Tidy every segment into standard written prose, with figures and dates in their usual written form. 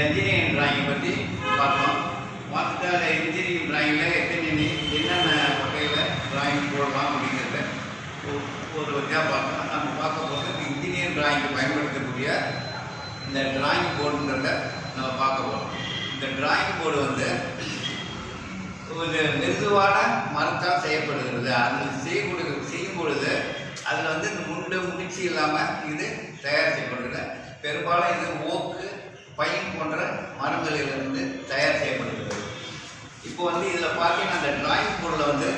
Engineering டிராயிங்கை பற்றி பார்ப்போம். மொத்தத்தில் இன்ஜினியரிங் டிராயிங்கில் என்னென்ன வகையில் டிராயிங் போடலாம் அப்படிங்கிறத ஒரு வகையாக பார்த்தோம். நம்ம பார்க்க போகிறது இன்ஜினியரிங் டிராயிங்கு பயன்படுத்தக்கூடிய இந்த டிராயிங் போர்டுங்கிறத நம்ம பார்க்க போகிறோம். இந்த டிராயிங் போர்டு வந்து ஒரு மெதுவான மரத்தால் செய்யப்படுகிறது. அதில் செய்யும் பொழுது அதில் வந்து இந்த முடிச்சு இல்லாமல் இது தயார் செய்யப்படுகிறது. பெரும்பாலும் இது ஓக்கு, பைன் போன்ற மரங்களிலிருந்து தயார் செய்யப்படுகிறது. இப்போ வந்து இதில் பார்த்தீங்கன்னா அந்த டிராயிங் போர்டில் வந்து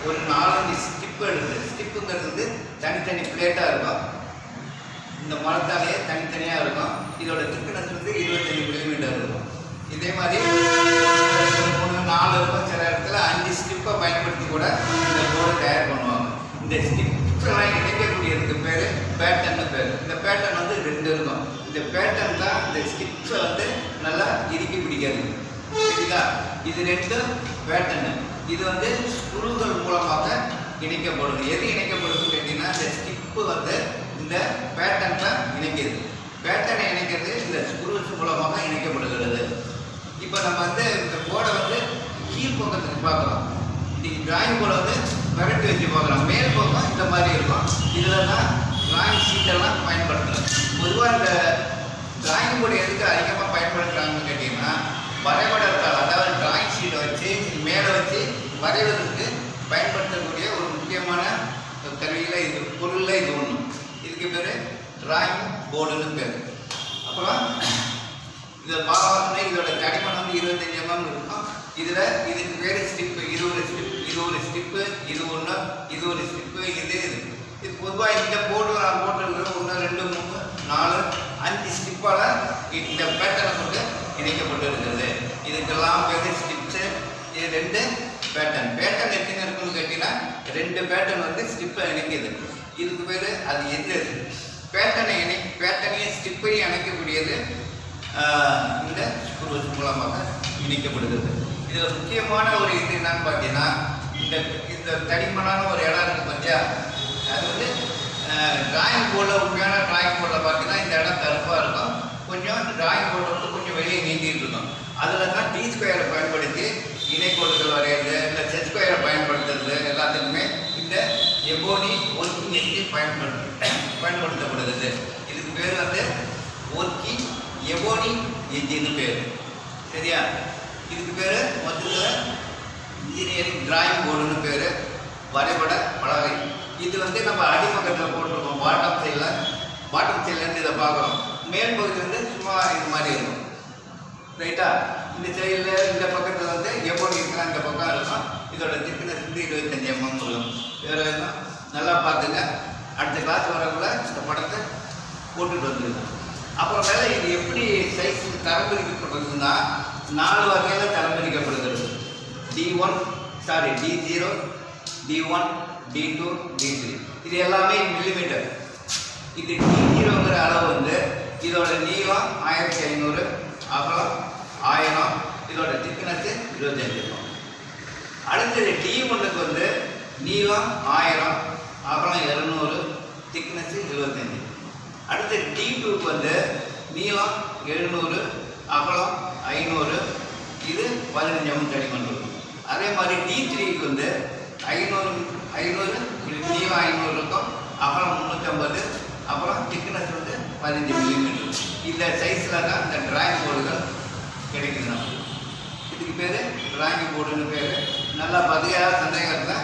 ஒரு 4-5 ஸ்டிப்பு எடுத்து, ஸ்டிப்புங்கிறது வந்து தனித்தனி பிளேட்டாக இருக்கும். இந்த மரத்தாலேயே தனித்தனியாக இருக்கும். இதோட திக்னஸ் வந்து 25 மில்லிமீட்டர் இருக்கும். இதே மாதிரி 3-4 இருக்கும். சில இடத்துல 5 ஸ்டிப்பை பயன்படுத்தி கூட இந்த போர்டு தயார் பண்ணுவாங்க. இந்த ஸ்டிப்ஸ்லாம் இணைக்கக்கூடியதுக்கு பேர் பேட்டர்னு பேர். இந்த பேட்டர்ன் வந்து 2 இருக்கும். இந்த பேட்டர்ன் தான் இந்த ஸ்டிப்ஸை வந்து நல்லா இறுக்கி பிடிக்காது. சரிங்களா? இது 2 பேட்டர்னு. இது வந்து ஸ்க்ரூகள் மூலமாக இணைக்கப்படுது. எது இணைக்கப்படுதுன்னு கேட்டிங்கன்னா இந்த ஸ்டிப்பு வந்து இந்த பேட்டர்னில் இணைக்கிறது. பேட்டர்னை இணைக்கிறது இந்த ஸ்க்ரூஸ் மூலமாக இணைக்கப்படுகிறது. இப்போ நம்ம வந்து இந்த போர்டை வந்து கீழ் பக்கத்துக்கு பார்க்குறோம். இன்றைக்கி டிராயிங் போர்டை வந்து விரட்டி வச்சு பார்க்குறோம். மேல் பக்கம் இந்த மாதிரி இருக்கும். இதில் தான் டிராயிங் ஷீட்டெல்லாம் பயன்படுத்துகிறோம். பொதுவாக இந்த டிராயிங் போர்டு எதுக்கு அதிகமாக பயன்படுத்துகிறாங்கன்னு கேட்டிங்கன்னா வரைபடத்தால், அதாவது டிராயிங் ஷீட்டை வச்சு மேலே வச்சு வரைவதற்கு பயன்படுத்தக்கூடிய ஒரு முக்கியமான கருவியில் இது பொருளில் இது ஒன்று. இதுக்கு பேர் டிராயிங் போர்டுன்னு பேர். அப்புறம் இதில் பாவாசனை இதோட தடிமன் வந்து 25 mm இருக்கும். இதுக்கு பேர் ஸ்டிப்பு. இது ஒரு ஸ்டிப்பு, இது ஒரு ஸ்டிப்பு, இது ஒன்று, இது ஒரு ஸ்டிப்பு, இது பொதுவாக இந்த போர்டில் நான் போட்டிருக்கிறது 1 2 3 4 5 ஸ்டிப்பால் இந்த பேட்டர்னை கொண்டு இணைக்கப்பட்டு இருக்கிறது. இதுக்கெல்லாம் பேர் ஸ்டிப்ஸு. இது 2 பேட்டர்ன். பேட்டர்ன் எத்தனை இருக்குன்னு கேட்டிங்கன்னா 2 பேட்டர்ன் வந்து ஸ்டிப்பை இணைக்குது. இதுக்கு பேர் அது எது பேட்டர்னையும் ஸ்டிப்பையும் இணைக்கக்கூடியது இந்த ஸ்க்ரூஸ் மூலமாக இணைக்கப்படுகிறது. இதில் முக்கியமான ஒரு இது என்னன்னு பார்த்தீங்கன்னா இந்த தடிமனான ஒரு இடம் இருக்குது பார்த்தியா, அது வந்து டிராயிங் போர்டில் உண்மையான டிராயிங் போர்டில் பார்த்தீங்கன்னா இந்த இடம் கருப்பாக இருக்கும். கொஞ்சம் டிராயிங் போர்டில் வந்து கொஞ்சம் வெளியே நீங்கிட்டு இருக்கும். அதில் தான் டி ஸ்கொயரை பயன்படுத்தி இணைக்கோடுகள் வரைகிறது, இல்லை செட் ஸ்கொயரை பயன்படுத்துறது எல்லாத்துக்குமே இந்த எபோனி ஒர்க்கிங் என்ஜின் பயன்படுத்தப்படுகிறது. இதுக்கு பேர் வந்து ஒர்க்கிங் எபோனி என்ஜின்னு பேர். சரியா? இதுக்கு பேர் மொத்தத்தில் இன்ஜினியரிங் டிராயிங் போர்டுன்னு பேர். வரைபட பலகை. இது வந்து நம்ம அடிப்பக்கத்தில் போட்டிருக்கோம். பாட்டம் சைட்லேருந்து இதை பார்க்குறோம். மேல் பகுதி வந்து சும்மா இது மாதிரி இருக்கும். ரைட்டா? இந்த சைடில் இந்த பக்கத்தில் வந்து எபோனி இருக்கலாம், இந்த பக்கம் இருக்கும். இதோட திக்னஸ் வந்து 25 mm இருக்கும். வேறு எதுவும் நல்லா பார்த்துங்க. அடுத்த கிளாஸ் வரக்குள்ள இந்த படத்தை போட்டுட்டு வந்துருங்க. அப்புறம் மேலே இது எப்படி சைஸ் தரம்பிரிக்கப்படுறதுன்னா 4 வகையில் தரம்பிரிக்கப்படுகிறது. D0, D1, D2, D3. இது எல்லாமே மில்லிமீட்டர். இது D0ங்கிற அளவு வந்து இதோட நீளம் 1500, அகலம் 1000, இதோட திக்னஸ் 25 இருக்கும். அடுத்தது D1க்கு வந்து நீளம் 1000, அகலம் 200, திக்னஸ் 25. அடுத்து D2க்கு வந்து நீளம் 700, அகலம் 500, இது 15 mm தடிமன் இருக்கும். அதே மாதிரி D3க்கு வந்து 500 நீளம் 500 இருக்கும், அகலம் 350, அப்புறம் திக்னஸ் வந்து 15 மில்லிமீட்டர். இந்த சைஸில் தான் இந்த டிராயிங் போர்டுகள் கிடைக்குது நமக்கு. இதுக்கு பேர் டிராயிங் போர்டுன்னு பேர். நல்லா பதியாக சந்தேகம் இருந்தால்